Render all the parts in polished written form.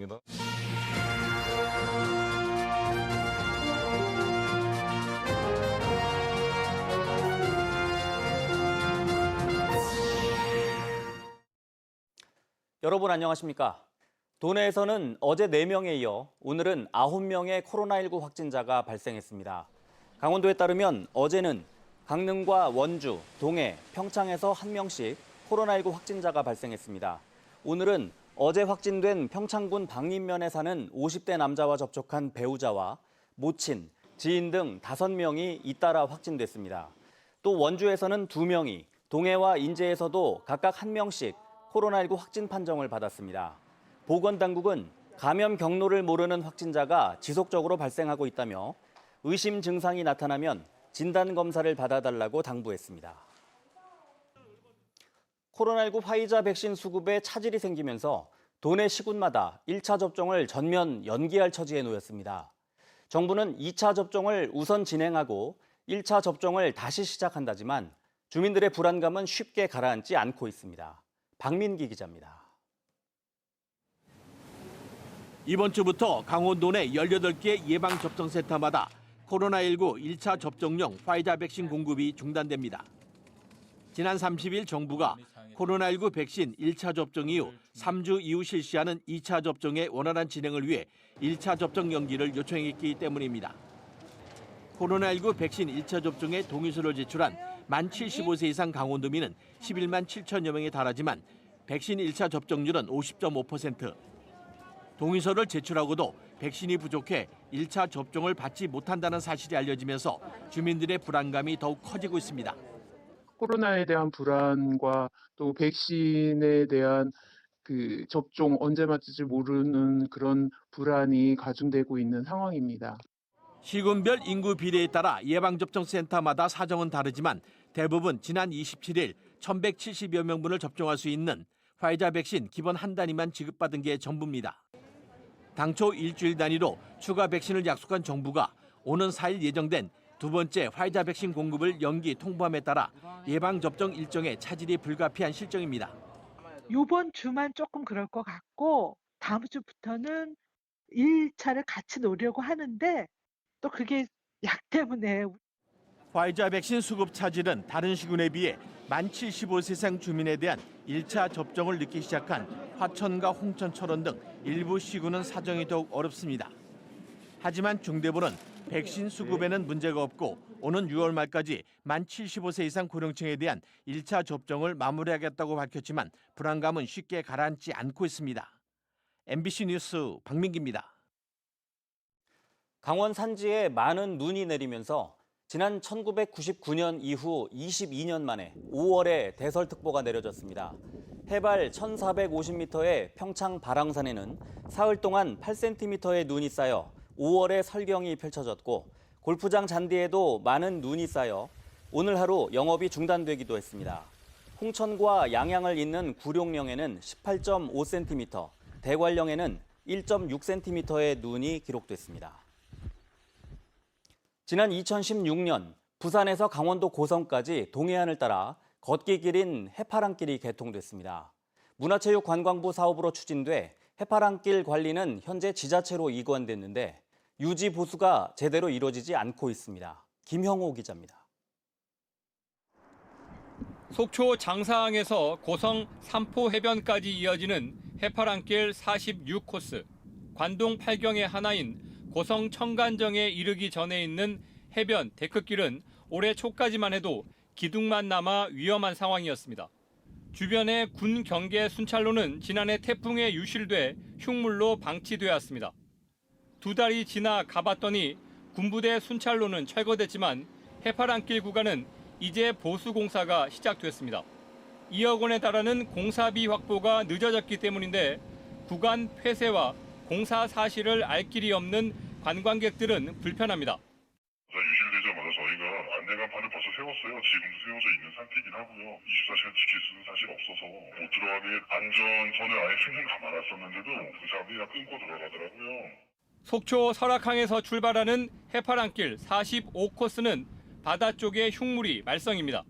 있습니다. 여러분 안녕하십니까? 도내에서는 어제 4명에 이어 오늘은 9명의 코로나19 확진자가 발생했습니다. 강원도에 따르면 어제는 강릉과 원주, 동해, 평창에서 1명씩 코로나19 확진자가 발생했습니다. 오늘은 어제 확진된 평창군 방림면에 사는 50대 남자와 접촉한 배우자와 모친, 지인 등 5명이 잇따라 확진됐습니다. 또 원주에서는 2명이, 동해와 인제에서도 각각 1명씩 코로나19 확진 판정을 받았습니다. 보건당국은 감염 경로를 모르는 확진자가 지속적으로 발생하고 있다며 의심 증상이 나타나면 진단검사를 받아달라고 당부했습니다. 코로나19 화이자 백신 수급에 차질이 생기면서 도내 시군마다 1차 접종을 전면 연기할 처지에 놓였습니다. 정부는 2차 접종을 우선 진행하고 1차 접종을 다시 시작한다지만 주민들의 불안감은 쉽게 가라앉지 않고 있습니다. 박민기 기자입니다. 이번 주부터 강원도 내 18개 예방접종센터마다 코로나19 1차 접종용 화이자 백신 공급이 중단됩니다. 지난 30일 정부가 코로나19 백신 1차 접종 이후 3주 이후 실시하는 2차 접종의 원활한 진행을 위해 1차 접종 연기를 요청했기 때문입니다. 코로나19 백신 1차 접종에 동의서를 제출한 만 75세 이상 강원도민은 11만 7천여 명에 달하지만 백신 1차 접종률은 50.5%. 동의서를 제출하고도 백신이 부족해 1차 접종을 받지 못한다는 사실이 알려지면서 주민들의 불안감이 더욱 커지고 있습니다. 코로나에 대한 불안과 또 백신에 대한 접종 언제 맞을지 모르는 그런 불안이 가중되고 있는 상황입니다. 시군별 인구 비례에 따라 예방접종센터마다 사정은 다르지만 대부분 지난 27일 1,170여 명분을 접종할 수 있는 화이자 백신 기본 한 단위만 지급받은 게 전부입니다. 당초 일주일 단위로 추가 백신을 약속한 정부가 오는 4일 예정된 두 번째 화이자 백신 공급을 연기 통보함에 따라 예방접종 일정에 차질이 불가피한 실정입니다. 이번 주만 조금 그럴 것 같고 다음 주부터는 1차를 같이 놓으려고 하는데 또 그게 약 때문에. 화이자 백신 수급 차질은 다른 시군에 비해 만 75세 이상 주민에 대한 1차 접종을 늦게 시작한 화천과 홍천처럼 등 일부 시군은 사정이 더욱 어렵습니다. 하지만 중대부는 백신 수급에는 문제가 없고 오는 6월 말까지 만 75세 이상 고령층에 대한 1차 접종을 마무리하겠다고 밝혔지만 불안감은 쉽게 가라앉지 않고 있습니다. MBC 뉴스 박민기입니다. 강원 산지에 많은 눈이 내리면서 지난 1999년 이후 22년 만에 5월에 대설특보가 내려졌습니다. 해발 1,450m의 평창 바랑산에는 사흘 동안 8cm의 눈이 쌓여 5월에 설경이 펼쳐졌고 골프장 잔디에도 많은 눈이 쌓여 오늘 하루 영업이 중단되기도 했습니다. 홍천과 양양을 잇는 구룡령에는 18.5cm, 대관령에는 1.6cm의 눈이 기록됐습니다. 지난 2016년 부산에서 강원도 고성까지 동해안을 따라 걷기 길인 해파랑길이 개통됐습니다. 문화체육관광부 사업으로 추진돼 해파랑길 관리는 현재 지자체로 이관됐는데 유지 보수가 제대로 이루어지지 않고 있습니다. 김형호 기자입니다. 속초 장사항에서 고성 삼포 해변까지 이어지는 해파랑길 46코스, 관동 8경의 하나인 고성 청간정에 이르기 전에 있는 해변 데크길은 올해 초까지만 해도 기둥만 남아 위험한 상황이었습니다. 주변의 군 경계 순찰로는 지난해 태풍에 유실돼 흉물로 방치되었습니다. 2달이 지나 가봤더니 군부대 순찰로는 철거됐지만 해파랑길 구간은 이제 보수 공사가 시작됐습니다. 2억 원에 달하는 공사비 확보가 늦어졌기 때문인데 구간 폐쇄와 공사 사실을 알 길이 없는 관광객들은 불편합니다. 유실되자마자 저희가 안내간판을 벌써 세웠어요. 지금도 세워져 있는 상태이긴 하고요. 24시간 지킬 수는 사실 없어서 못 들어가게 안전선을 아예 핑핑 감아놨었는데도 그 사람들이 다 끊고 들어가더라고요. 속초 설악항에서 출발하는 해파랑길 45코스는 바다 쪽의 흉물이 말썽입니다.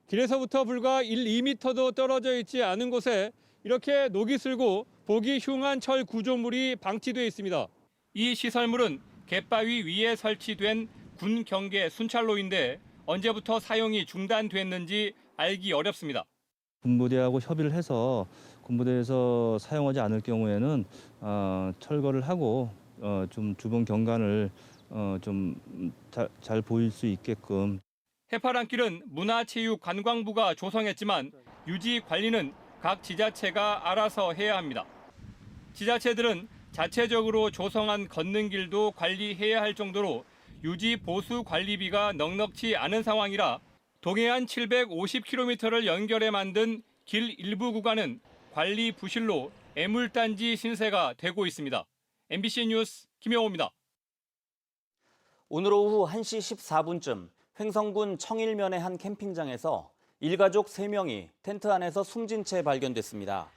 길에서부터 불과 1, 2m도 떨어져 있지 않은 곳에 이렇게 녹이 슬고 보기 흉한 철 구조물이 방치되어 있습니다. 이 시설물은 갯바위 위에 설치된 군 경계 순찰로인데 언제부터 사용이 중단됐는지 알기 어렵습니다. 군부대하고 협의를 해서 군부대에서 사용하지 않을 경우에는 철거를 하고 좀 주변 경관을 좀 잘 보일 수 있게끔. 해파랑길은 문화체육관광부가 조성했지만 유지 관리는 각 지자체가 알아서 해야 합니다. 지자체들은 자체적으로 조성한 걷는 길도 관리해야 할 정도로 유지 보수 관리비가 넉넉지 않은 상황이라 동해안 750km를 연결해 만든 길 일부 구간은 관리 부실로 애물단지 신세가 되고 있습니다. MBC 뉴스 김영호입니다. 오늘 오후 1시 14분쯤 횡성군 청일면의 한 캠핑장에서 일가족 3명이 텐트 안에서 숨진 채 발견됐습니다.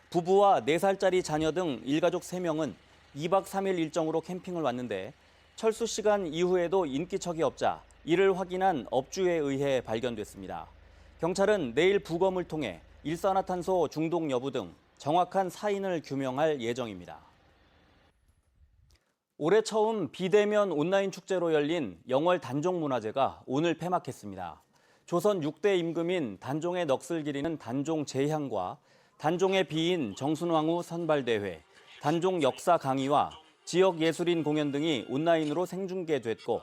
부부와 4살짜리 자녀 등 일가족 3명은 2박 3일 일정으로 캠핑을 왔는데 철수 시간 이후에도 인기척이 없자 이를 확인한 업주에 의해 발견됐습니다. 경찰은 내일 부검을 통해 일산화탄소 중독 여부 등 정확한 사인을 규명할 예정입니다. 올해 처음 비대면 온라인 축제로 열린 영월 단종문화제가 오늘 폐막했습니다. 조선 6대 임금인 단종의 넋을 기리는 단종 제향과 단종의 비인 정순왕후 선발대회, 단종 역사 강의와 지역 예술인 공연 등이 온라인으로 생중계됐고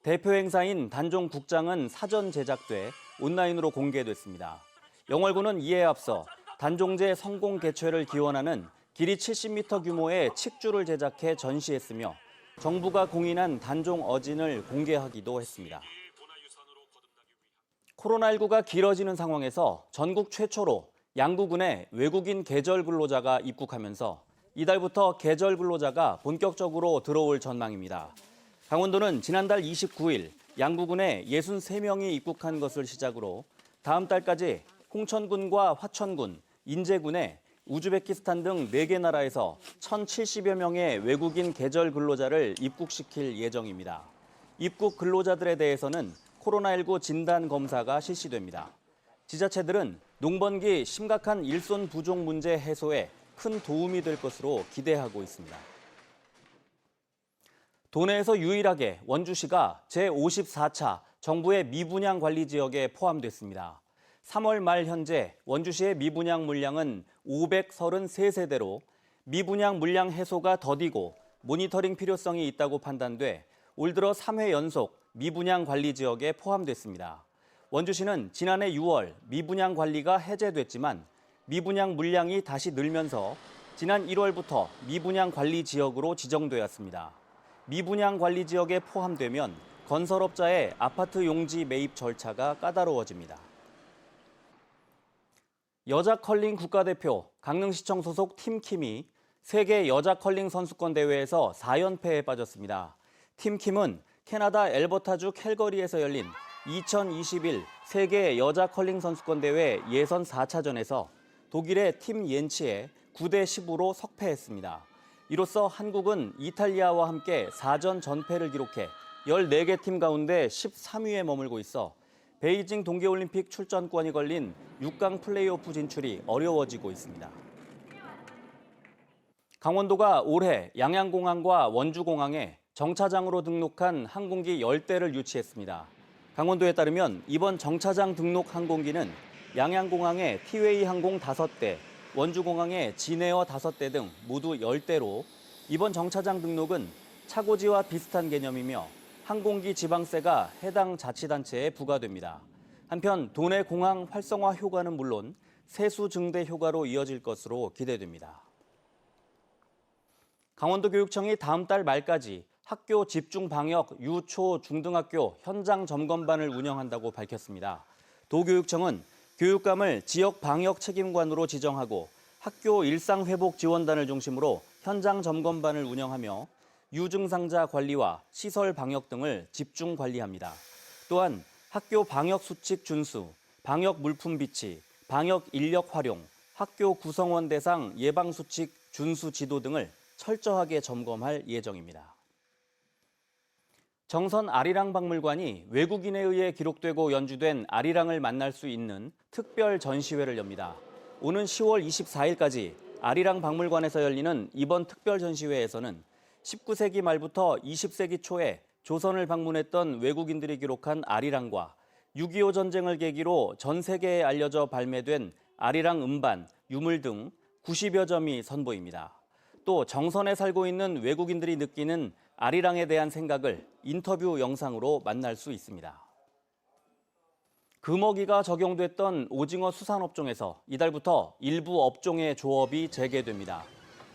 대표 행사인 단종 국장은 사전 제작돼 온라인으로 공개됐습니다. 영월군은 이에 앞서 단종제 성공 개최를 기원하는 길이 70m 규모의 칡주를 제작해 전시했으며 정부가 공인한 단종 어진을 공개하기도 했습니다. 코로나19가 길어지는 상황에서 전국 최초로 양구군에 외국인 계절 근로자가 입국하면서 이달부터 계절 근로자가 본격적으로 들어올 전망입니다. 강원도는 지난달 29일 양구군에 63명이 입국한 것을 시작으로 다음 달까지 홍천군과 화천군, 인제군에 우즈베키스탄 등 4개 나라에서 1,070여 명의 외국인 계절 근로자를 입국시킬 예정입니다. 입국 근로자들에 대해서는 코로나19 진단 검사가 실시됩니다. 지자체들은 농번기 심각한 일손 부족 문제 해소에 큰 도움이 될 것으로 기대하고 있습니다. 도내에서 유일하게 원주시가 제54차 정부의 미분양 관리 지역에 포함됐습니다. 3월 말 현재 원주시의 미분양 물량은 533세대로 미분양 물량 해소가 더디고 모니터링 필요성이 있다고 판단돼 올 들어 3회 연속 미분양 관리 지역에 포함됐습니다. 원주시는 지난해 6월 미분양 관리가 해제됐지만 미분양 물량이 다시 늘면서 지난 1월부터 미분양 관리 지역으로 지정되었습니다. 미분양 관리 지역에 포함되면 건설업자의 아파트 용지 매입 절차가 까다로워집니다. 여자 컬링 국가대표 강릉시청 소속 팀킴이 세계 여자 컬링 선수권 대회에서 4연패에 빠졌습니다. 팀킴은 캐나다 엘버타주 캘거리에서 열린 2021 세계 여자 컬링 선수권 대회 예선 4차전에서 독일의 팀 옌치에 9대 10으로 석패했습니다. 이로써 한국은 이탈리아와 함께 4전 전패를 기록해 14개 팀 가운데 13위에 머물고 있어 베이징 동계올림픽 출전권이 걸린 6강 플레이오프 진출이 어려워지고 있습니다. 강원도가 올해 양양공항과 원주공항에 정차장으로 등록한 항공기 10대를 유치했습니다. 강원도에 따르면 이번 정차장 등록 항공기는 양양공항에 티웨이 항공 5대, 원주공항에 진에어 5대 등 모두 10대로 이번 정차장 등록은 차고지와 비슷한 개념이며 항공기 지방세가 해당 자치단체에 부과됩니다. 한편 도내 공항 활성화 효과는 물론 세수 증대 효과로 이어질 것으로 기대됩니다. 강원도교육청이 다음 달 말까지 학교 집중 방역 유, 초, 중등학교 현장 점검반을 운영한다고 밝혔습니다. 도교육청은 교육감을 지역 방역 책임관으로 지정하고 학교 일상회복 지원단을 중심으로 현장 점검반을 운영하며 유증상자 관리와 시설 방역 등을 집중 관리합니다. 또한 학교 방역 수칙 준수, 방역 물품 비치, 방역 인력 활용, 학교 구성원 대상 예방 수칙 준수 지도 등을 철저하게 점검할 예정입니다. 정선 아리랑 박물관이 외국인에 의해 기록되고 연주된 아리랑을 만날 수 있는 특별 전시회를 엽니다. 오는 10월 24일까지 아리랑 박물관에서 열리는 이번 특별 전시회에서는 19세기 말부터 20세기 초에 조선을 방문했던 외국인들이 기록한 아리랑과 6.25 전쟁을 계기로 전 세계에 알려져 발매된 아리랑 음반, 유물 등 90여 점이 선보입니다. 또 정선에 살고 있는 외국인들이 느끼는 아리랑에 대한 생각을 인터뷰 영상으로 만날 수 있습니다. 금어기가 적용됐던 오징어 수산업종에서 이달부터 일부 업종의 조업이 재개됩니다.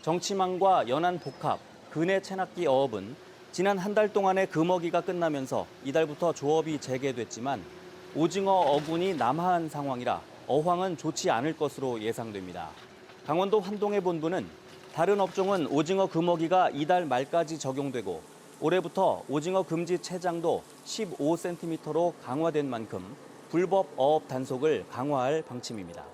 정치망과 연안복합, 근해 체납기 어업은 지난 한 달 동안의 금어기가 끝나면서 이달부터 조업이 재개됐지만 오징어 어군이 남하한 상황이라 어황은 좋지 않을 것으로 예상됩니다. 강원도 환동의 본부는 다른 업종은 오징어 금어기가 이달 말까지 적용되고 올해부터 오징어 금지 체장도 15cm로 강화된 만큼 불법 어업 단속을 강화할 방침입니다.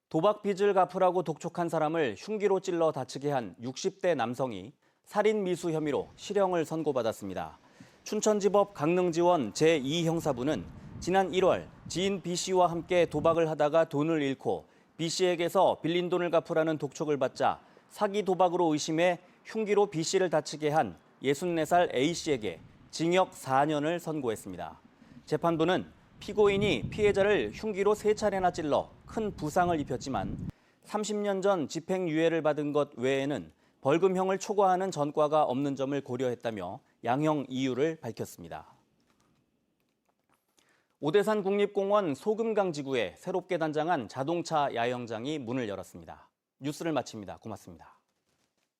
도박 빚을 갚으라고 독촉한 사람을 흉기로 찔러 다치게 한 60대 남성이 살인 미수 혐의로 실형을 선고받았습니다. 춘천지법 강릉지원 제2형사부는 지난 1월 지인 B씨와 함께 도박을 하다가 돈을 잃고 B씨에게서 빌린 돈을 갚으라는 독촉을 받자 사기 도박으로 의심해 흉기로 B씨를 다치게 한 64살 A씨에게 징역 4년을 선고했습니다. 재판부는 피고인이 피해자를 흉기로 3차례나 찔러 큰 부상을 입혔지만 30년 전 집행유예를 받은 것 외에는 벌금형을 초과하는 전과가 없는 점을 고려했다며 양형 이유를 밝혔습니다. 오대산 국립공원 소금강 지구에 새롭게 단장한 자동차 야영장이 문을 열었습니다. 뉴스를 마칩니다. 고맙습니다.